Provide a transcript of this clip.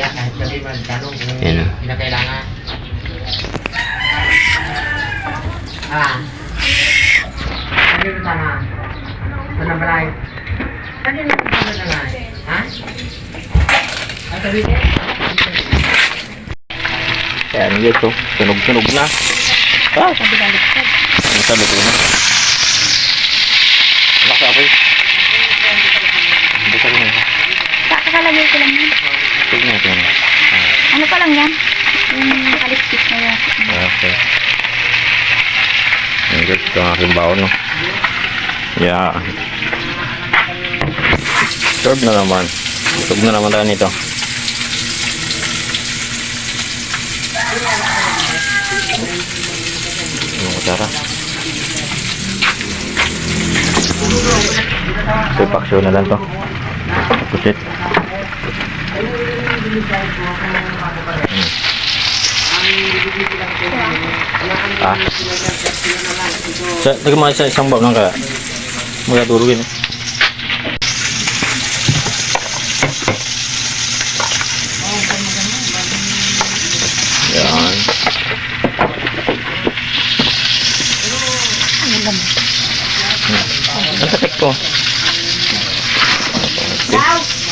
kaya kahit kami magtanong kung Yan, kinakailangan. Ano yung tama? Ito na balay. Saan yung tama na nga? Ha? Ang sabi ko? Yan dito. Tunog-tunog na. Ah! Sabi baliktad. Ano sabi ko na? Wala ka apoy. Hindi ka rin. Kakalagay ko lang yan. Tignan natin. Ano pa lang yan? Yung kalispis na yan. Okay. Ang good. Ito ang aking baon, no? Yeah. Serve na naman. Serve na naman tayo nito. Ang kutsara. So, paksyo na lang to. Pusit. Ah. Nagmahal sa isang baon lang kaya magdadurugin. Yan. Ang sakit ko.